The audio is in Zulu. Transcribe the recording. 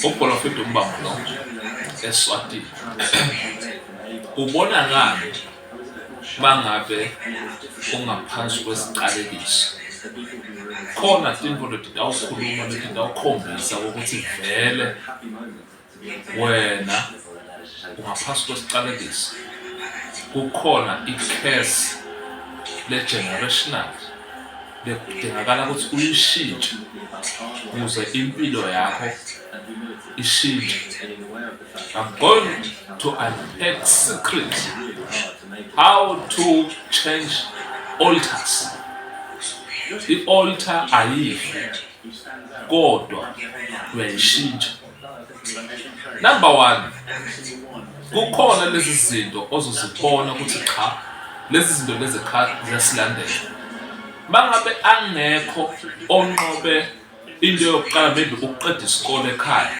Umbholofidi umbambo lo eSwatini ubona ngani mangabe ungaphansi kwesiqalekiso. Khona tintfo letitawukhuluma letitawukhombisa ukuthi vele wena ungaphansi kwesiqalekiso. Kukhona i-curse le-generational lekudingakala ukuthi uyishintshe ukuze impilo yakho ishintshe. I'm going to unpack secret how to change altars. I-altar ayifi kodwa uyayishintsha. Number one, kukhona lezi zinto ozozibona ukuthi cha lezi zinto lezi cha ziyasilandela. Mangabe angekho onqobe into yokuqala maybe ukuqeda isikole ekhaya